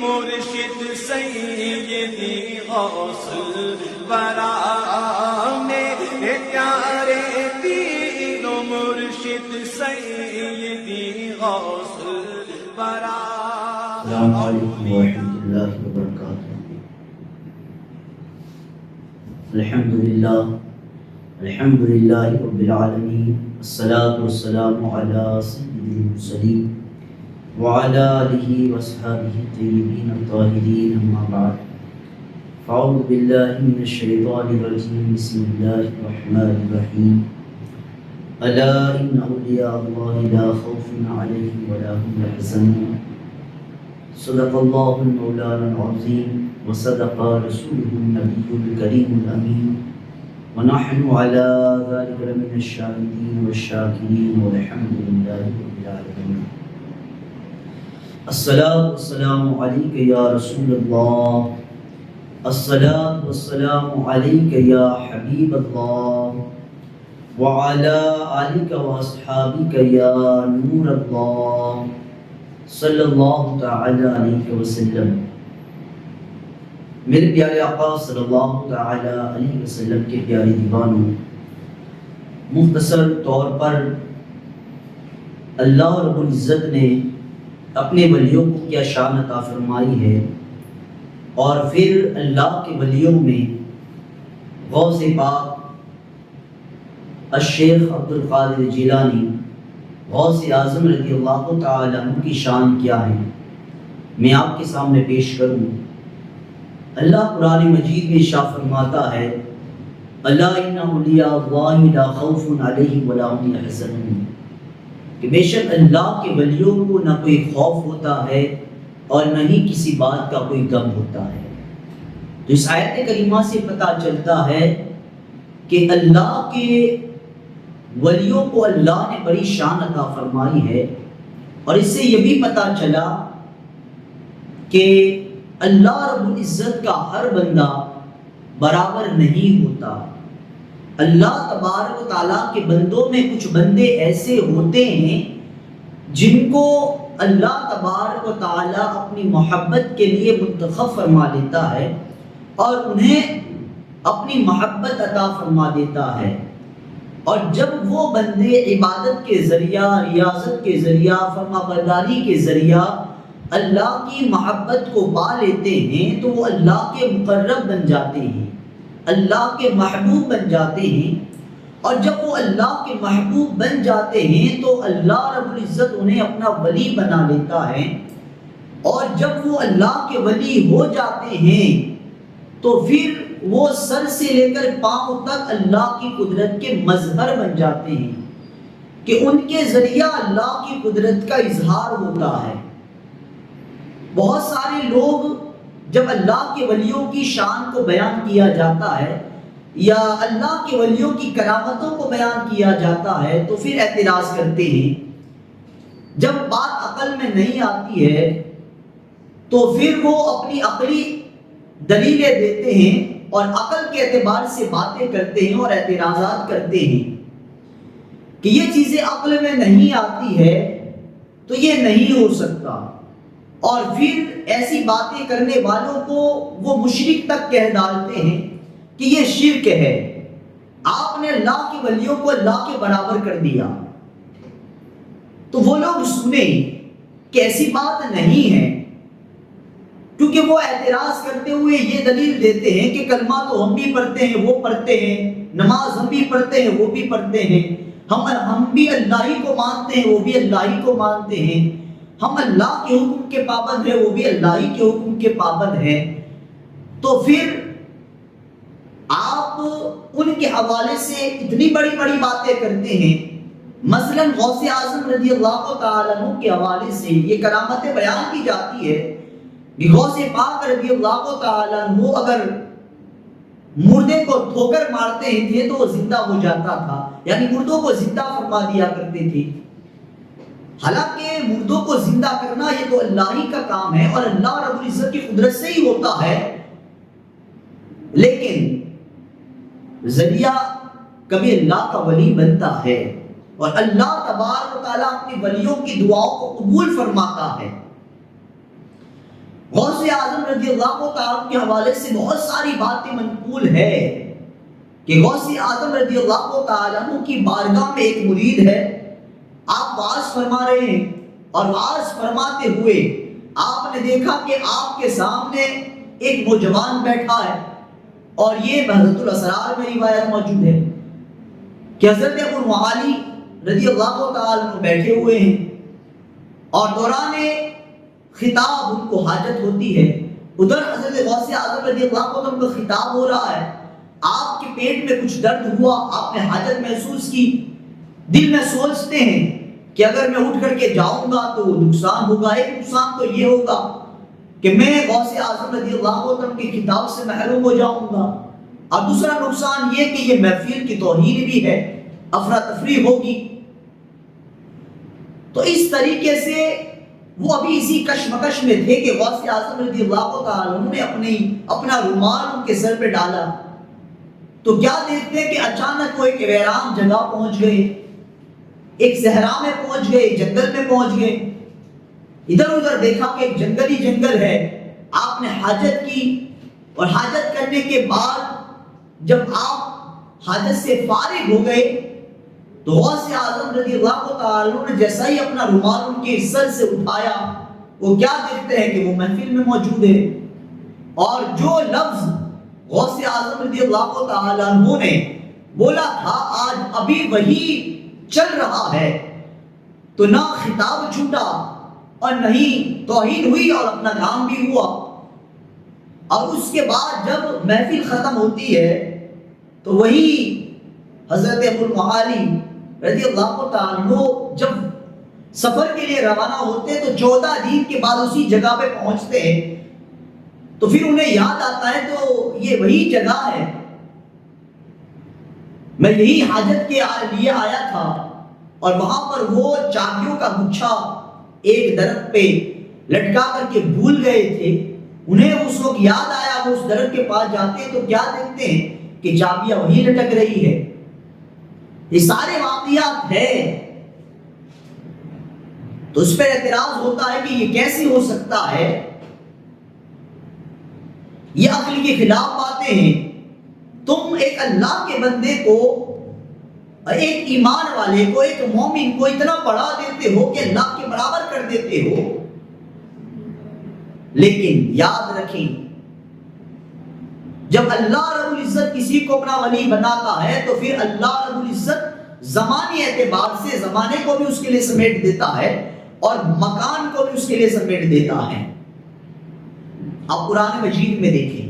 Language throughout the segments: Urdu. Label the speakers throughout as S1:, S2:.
S1: مرشد سیدی غوث الورا میرے پیارے پیر و مرشد سیدی غوث الورا۔
S2: السلام علیکم ورحمۃ اللہ وبرکاتہ۔ الحمد للہ رب العالمین، والصلاة والسلام علی سید المرسلین وعلی آلہ واصحابہ الطیبین الطاہرین، اما بعد فاعوذ باللہ من الشیطان الرجیم، بسم اللہ الرحمن الرحیم۔ الا ان اولیاء اللہ لا خوف علیہم ولا هم یحزنون، صدق اللہ المولانا العظیم وصدق رسوله النبی الکریم الامین، ونحن على ذلك لمن الشاهدين والشاكرين والحمد لله رب العالمين۔ الصلاة والسلام عليك يا رسول الله، الصلاة والسلام عليك يا حبيب الله، وعلى آلك وأصحابك يا نور الله، صلی اللہ تعالی علیہ وسلم۔ میرے پیارے آقا صلی اللہ تعالی علیہ وسلم کے پیارے دیوانوں، مختصر طور پر اللہ رب العزت نے اپنے ولیوں کو کیا شان عطا فرمائی ہے، اور پھر اللہ کے ولیوں میں غوث پاک الشیخ عبد القادر جیلانی غوث اعظم رضی اللہ تعالی عنہ کی شان کیا ہے، میں آپ کے سامنے پیش کروں۔ اللہ قرآن مجید میں ارشاد فرماتا ہے، الا ان اولیاء اللہ لا خوف علیہم ولا هم یحزنون، کہ بے شک اللہ کے ولیوں کو نہ کوئی خوف ہوتا ہے اور نہ ہی کسی بات کا کوئی غم ہوتا ہے۔ تو اس آیت کریمہ سے پتہ چلتا ہے کہ اللہ کے ولیوں کو اللہ نے بڑی شان عطا فرمائی ہے، اور اس سے یہ بھی پتہ چلا کہ اللہ رب العزت کا ہر بندہ برابر نہیں ہوتا۔ اللہ تبارک و تعالیٰ کے بندوں میں کچھ بندے ایسے ہوتے ہیں جن کو اللہ تبارک و تعالیٰ اپنی محبت کے لیے منتخب فرما دیتا ہے اور انہیں اپنی محبت عطا فرما دیتا ہے، اور جب وہ بندے عبادت کے ذریعہ، ریاضت کے ذریعہ، فرما برداری کے ذریعہ اللہ کی محبت کو پا لیتے ہیں تو وہ اللہ کے مقرب بن جاتے ہیں، اللہ کے محبوب بن جاتے ہیں، اور جب وہ اللہ کے محبوب بن جاتے ہیں تو اللہ رب العزت انہیں اپنا ولی بنا لیتا ہے، اور جب وہ اللہ کے ولی ہو جاتے ہیں تو پھر وہ سر سے لے کر پاؤں تک اللہ کی قدرت کے مظہر بن جاتے ہیں، کہ ان کے ذریعہ اللہ کی قدرت کا اظہار ہوتا ہے۔ بہت سارے لوگ جب اللہ کے ولیوں کی شان کو بیان کیا جاتا ہے یا اللہ کے ولیوں کی کرامتوں کو بیان کیا جاتا ہے تو پھر اعتراض کرتے ہیں۔ جب بات عقل میں نہیں آتی ہے تو پھر وہ اپنی عقلی دلیلیں دیتے ہیں اور عقل کے اعتبار سے باتیں کرتے ہیں اور اعتراضات کرتے ہیں کہ یہ چیزیں عقل میں نہیں آتی ہے تو یہ نہیں ہو سکتا، اور پھر ایسی باتیں کرنے والوں کو وہ مشرک تک کہہ ڈالتے ہیں کہ یہ شرک ہے، آپ نے اللہ کے ولیوں کو اللہ کے برابر کر دیا۔ تو وہ لوگ سنیں کہ ایسی بات نہیں ہے، کیونکہ وہ اعتراض کرتے ہوئے یہ دلیل دیتے ہیں کہ کلمہ تو ہم بھی پڑھتے ہیں، وہ پڑھتے ہیں، نماز ہم بھی پڑھتے ہیں، وہ بھی پڑھتے ہیں، ہم بھی اللہ ہی کو مانتے ہیں، وہ بھی اللہ ہی کو مانتے ہیں، ہم اللہ کے حکم کے پابند ہیں، وہ بھی اللہ ہی کے حکم کے پابند ہیں۔ تو پھر آپ ان کے حوالے سے اتنی بڑی بڑی باتیں کرتے ہیں، مثلا غوث اعظم رضی اللہ تعالیٰ عنہ کے حوالے سے یہ کرامتیں بیان کی جاتی ہے کہ غوث پاک رضی اللہ تعالیٰ عنہ اگر مردے کو ٹھوکر مارتے تھے تو وہ زندہ ہو جاتا تھا، یعنی مردوں کو زندہ فرما دیا کرتے تھے۔ حالانکہ مردوں کو زندہ کرنا یہ تو اللہ ہی کا کام ہے اور اللہ رب العزت کی قدرت سے ہی ہوتا ہے، لیکن ذریعہ کبھی اللہ کا ولی بنتا ہے اور اللہ تبارک و تعالیٰ اپنی ولیوں کی دعاؤں کو قبول فرماتا ہے۔ غوث اعظم رضی اللہ تعالیٰ کے حوالے سے بہت ساری باتیں منقول ہے کہ غوث اعظم رضی اللہ تعالیٰ کی بارگاہ میں ایک مرید ہے، آپ واعظ فرما رہے ہیں اور واعظ فرماتے ہوئے آپ نے دیکھا کہ آپ کے سامنے ایک نوجوان بیٹھا ہے، اور یہ بحثۃ الاسرار میں روایت موجود ہے کہ حضرت ابو المعالی رضی اللہ تعالیٰ عنہ بیٹھے ہوئے ہیں اور دوران خطاب ان کو حاجت ہوتی ہے، ادھر حضرت غوث اعظم رضی اللہ عنہ کا خطاب ہو رہا ہے، آپ کے پیٹ میں کچھ درد ہوا، آپ نے حاجت محسوس کی، دل میں سوچتے ہیں کہ اگر میں اٹھ کر کے جاؤں گا تو نقصان ہوگا، ایک نقصان تو یہ ہوگا کہ میں غوث اعظم رضی اللہ عنہ کے خطاب سے محروم ہو جاؤں گا، اور دوسرا نقصان یہ کہ یہ محفل کی توہین بھی ہے، افراتفری ہوگی۔ تو اس طریقے سے وہ ابھی اسی کشمکش میں تھے کہ غوث اعظم رضی اللہ تعالیٰ عنہ نے اپنا رومال ان کے سر پہ ڈالا، تو کیا دیکھتے ہیں کہ اچانک وہ ایک ویران جگہ پہنچ گئے، ایک صحرا میں پہنچ گئے، جنگل میں پہنچ گئے، ادھر ادھر دیکھا کہ ایک جنگل ہی جنگل ہے، آپ نے حاجت کی، اور حاجت کرنے کے بعد جب آپ حاجت سے فارغ ہو گئے تو غوث اعظم رضی اللہ تعالیٰ عنہ نے جیسا ہی اپنا رومال ان کے سر سے اٹھایا، وہ کیا دیکھتے ہیں کہ وہ محفل میں موجود ہے، اور جو لفظ غوث اعظم رضی اللہ تعالیٰ عنہ نے بولا تھا آج ابھی وہی چل رہا ہے، تو نہ خطاب چھوٹا اور نہیں توہین ہوئی اور اپنا کام بھی ہوا۔ اور اس کے بعد جب محفل ختم ہوتی ہے تو وہی حضرت ابو المعالی رضی اللہ تعالیٰ عنہ جب سفر کے لیے روانہ ہوتے تو 14 دن کے بعد اسی جگہ پہ پہنچتے ہیں، تو پھر انہیں یاد آتا ہے تو یہ وہی جگہ ہے، میں یہی حاجت کے لیے آیا تھا، اور وہاں پر وہ چابیوں کا گچھا ایک درخت پہ لٹکا کر کے بھول گئے تھے، انہیں اس وقت یاد آیا، وہ اس درخت کے پاس جاتے ہیں تو کیا دیکھتے ہیں کہ چابیاں وہی لٹک رہی ہے۔ یہ سارے واقعات ہیں، تو اس پر اعتراض ہوتا ہے کہ یہ کیسے ہو سکتا ہے، یہ عقل کے خلاف باتیں ہیں۔ تم ایک اللہ کے بندے کو، ایک ایمان والے کو، ایک مومن کو اتنا بڑھا دیتے ہو کہ اللہ کے برابر کر دیتے ہو، لیکن یاد رکھیں جب اللہ رب العزت کسی کو اپنا ولی بناتا ہے تو پھر اللہ رب العزت زمانی اعتبار سے زمانے کو بھی اس کے لیے سمیٹ دیتا ہے اور مکان کو بھی اس کے لیے سمیٹ دیتا ہے۔ آپ قرآن مجید میں دیکھیں،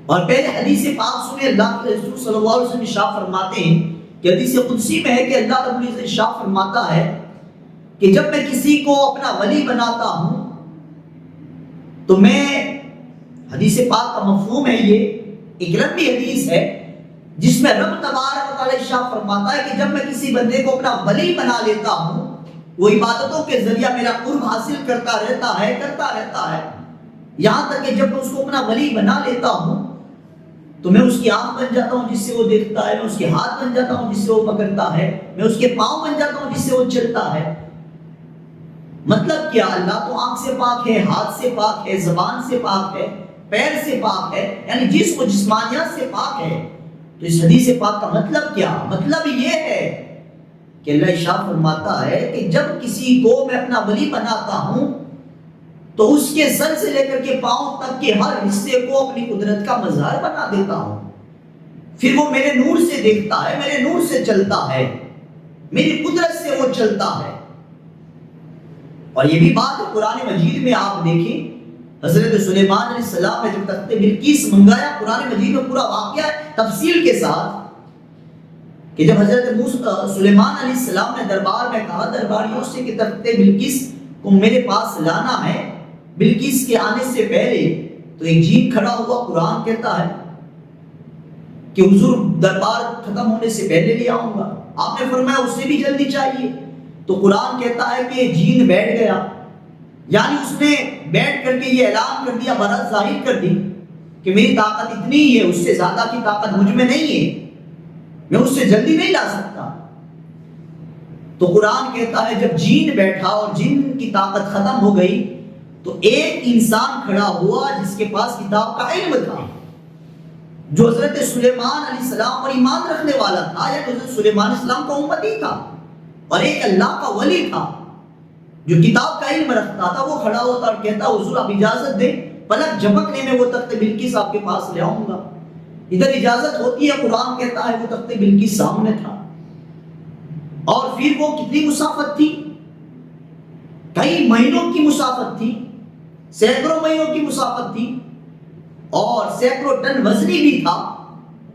S2: اور پہلے حدیث پاک سنیں، اللہ کے رسول صلی اللہ علیہ وسلم ارشاد فرماتے ہیں کہ حدیث قدسی میں ہے کہ اللہ رب العزت ارشاد فرماتا ہے کہ جب میں کسی کو اپنا ولی بناتا ہوں تو میں، حدیث پاک کا مفہوم ہے، یہ ایک لمبی حدیث ہے جس میں رب تبارک و تعالی ارشاد فرماتا ہے کہ جب میں کسی بندے کو اپنا ولی بنا لیتا ہوں، وہ عبادتوں کے ذریعہ میرا قرب حاصل کرتا رہتا ہے، یہاں تک کہ جب میں اس کو اپنا ولی بنا لیتا ہوں تو میں اس کی آنکھ بن جاتا ہوں جس سے وہ دیکھتا ہے، میں اس کے ہاتھ بن جاتا ہوں جس سے وہ پکڑتا ہے، میں اس کے پاؤں بن جاتا ہوں جس سے وہ چلتا ہے۔ مطلب کیا؟ اللہ تو آنکھ سے پاک ہے، ہاتھ سے پاک ہے، زبان سے پاک ہے، پیر سے پاک ہے، یعنی جسم و جسمانیات سے پاک ہے۔ تو اس حدیث پاک کا مطلب کیا؟ مطلب یہ ہے کہ اللہ ارشاد فرماتا ہے کہ جب کسی کو میں اپنا ولی بناتا ہوں تو اس کے سر سے لے کر کے پاؤں تک کے ہر حصے کو اپنی قدرت کا مظہر بنا دیتا ہوں، پھر وہ میرے نور سے دیکھتا ہے، میرے نور سے چلتا ہے، میری قدرت سے وہ چلتا ہے۔ اور یہ بھی بات قرآن مجید میں آپ دیکھیں، حضرت سلیمان علیہ السلام نے جب تخت بلقیس منگایا، قرآن مجید میں پورا واقعہ تفصیل کے ساتھ، کہ جب حضرت سلیمان علیہ السلام نے دربار میں کہا درباریوں سے کہ تخت بلقیس کو میرے پاس لانا ہے، بلقیس کے آنے سے پہلے تو ایک جین کھڑا ہوا، قرآن کہتا ہے کہ حضور دربار ختم ہونے سے پہلے لے آؤں گا، آپ نے فرمایا اس سے بھی جلدی چاہیے، تو قرآن کہتا ہے کہ جین بیٹھ گیا، یعنی اس نے بیٹھ کر کے یہ اعلان کر دیا، برات ظاہر کر دی کہ میری طاقت اتنی ہی ہے، اس سے زیادہ کی طاقت مجھ میں نہیں ہے، میں اس سے جلدی نہیں لا سکتا۔ تو قرآن کہتا ہے جب جین بیٹھا اور جن کی طاقت ختم ہو گئی تو ایک انسان کھڑا ہوا جس کے پاس کتاب کا علم تھا، جو حضرت سلیمان علیہ السلام پر ایمان رکھنے والا تھا، یا حضرت سلیمان علیہ السلام کا امتی تھا، اور ایک اللہ کا ولی تھا جو کتاب کا علم رکھتا تھا. وہ کھڑا ہوتا اور کہتا حضور آپ اجازت دیں، پلک جھپکنے میں وہ تخت بلقیس آپ کے پاس لے آؤں گا. ادھر اجازت ہوتی ہے، قرآن کہتا ہے وہ تخت بلقیس سامنے تھا. اور پھر وہ کتنی مسافت تھی؟ کئی مہینوں کی مسافت تھی، سینکڑوں مہینوں کی مسافت تھی، اور سینکڑوں ٹن وزنی بھی تھا،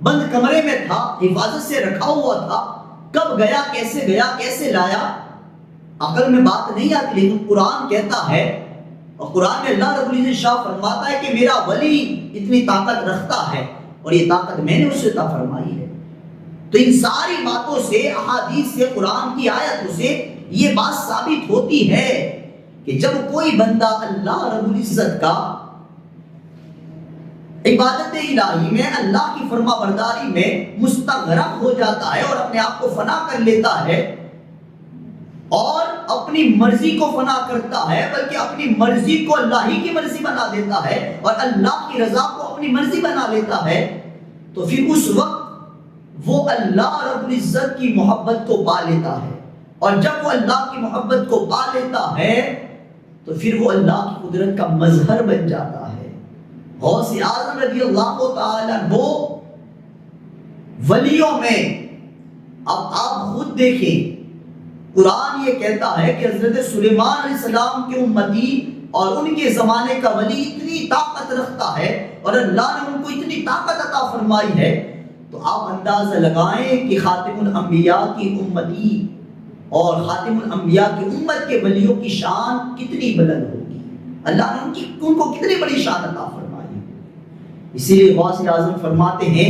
S2: بند کمرے میں تھا، حفاظت سے رکھا ہوا تھا. کب گیا، کیسے لایا، عقل میں بات نہیں آتی. لیکن قرآن کہتا ہے، اور قرآن میں اللہ رب العزت شاہ فرماتا ہے کہ میرا ولی اتنی طاقت رکھتا ہے اور یہ طاقت میں نے اسے عطا فرمائی ہے. تو ان ساری باتوں سے، احادیث سے، قرآن کی آیتوں سے یہ بات ثابت ہوتی ہے کہ جب کوئی بندہ اللہ رب العزت کا عبادت الہی میں، اللہ کی فرما برداری میں مستغرق ہو جاتا ہے اور اپنے آپ کو فنا کر لیتا ہے، اور اپنی مرضی کو فنا کرتا ہے، بلکہ اپنی مرضی کو اللہ ہی کی مرضی بنا دیتا ہے اور اللہ کی رضا کو اپنی مرضی بنا لیتا ہے، تو پھر اس وقت وہ اللہ رب العزت کی محبت کو پا لیتا ہے. اور جب وہ اللہ کی محبت کو پا لیتا ہے تو پھر وہ اللہ کی قدرت کا مظہر بن جاتا ہے. غوث اعظم رضی اللہ تعالیٰ عنہ ولیوں میں، اب آپ خود دیکھیں، قرآن یہ کہتا ہے کہ حضرت سلیمان علیہ السلام کے امتی اور ان کے زمانے کا ولی اتنی طاقت رکھتا ہے اور اللہ نے ان کو اتنی طاقت عطا فرمائی ہے، تو آپ اندازہ لگائیں کہ خاتم الانبیاء کی امتی اور خاتم الانبیاء کی امت کے ولیوں کی شان کتنی بلند ہوگی. اللہ نے ان کو کتنی بڑی شان عطا فرمائی. اسی لیے غوث اعظم فرماتے ہیں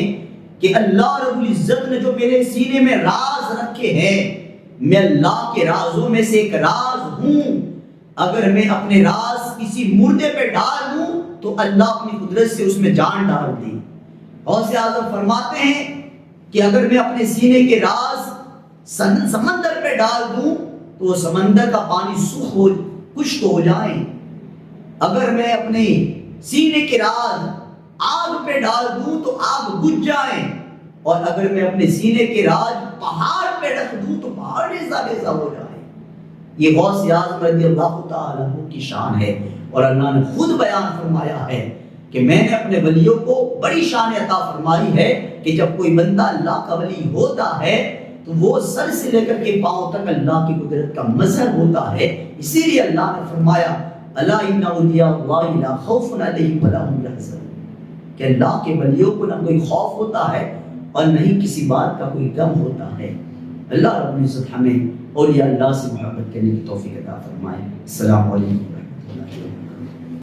S2: کہ اللہ رب العزت نے جو میرے سینے میں راز رکھے ہیں، میں اللہ کے رازوں میں سے ایک راز ہوں. اگر میں اپنے راز کسی مردے پہ ڈال دوں تو اللہ اپنی قدرت سے اس میں جان ڈال دے. غوث اعظم فرماتے ہیں کہ اگر میں اپنے سینے کے راز سمندر پہ ڈال دوں تو وہ سمندر کا پانی خشک ہو جائیں. اگر میں اپنے سینے کے راز آگ پہ ڈال دوں تو آگ بجھ جائیں، اور اگر میں اپنے سینے کے راز پہاڑ پہ رکھ دوں تو پہاڑ ریزہ ریزہ ہو جائے. یہ غوث اعظم رضی اللہ تعالیٰ عنہ کی شان ہے، اور اللہ نے خود بیان فرمایا ہے کہ میں نے اپنے ولیوں کو بڑی شان عطا فرمائی ہے کہ جب کوئی بندہ اللہ کا ولی ہوتا ہے تو وہ سر سے لے کر کے پاؤں تک اللہ کی قدرت کا مظہر ہوتا ہے. اسی لیے اللہ نے فرمایا الا ان اولیاء اللہ لا خوف علیہم ولا هم يحزنون، کہ اللہ کے ولیوں کو نہ کوئی خوف ہوتا ہے اور نہ ہی کسی بات کا کوئی غم ہوتا ہے. اللہ رب العزت ہمیں اولیاء اللہ سے محبت کرنے کی توفیق عطا فرمائے. السلام علیکم ورحمۃ اللہ.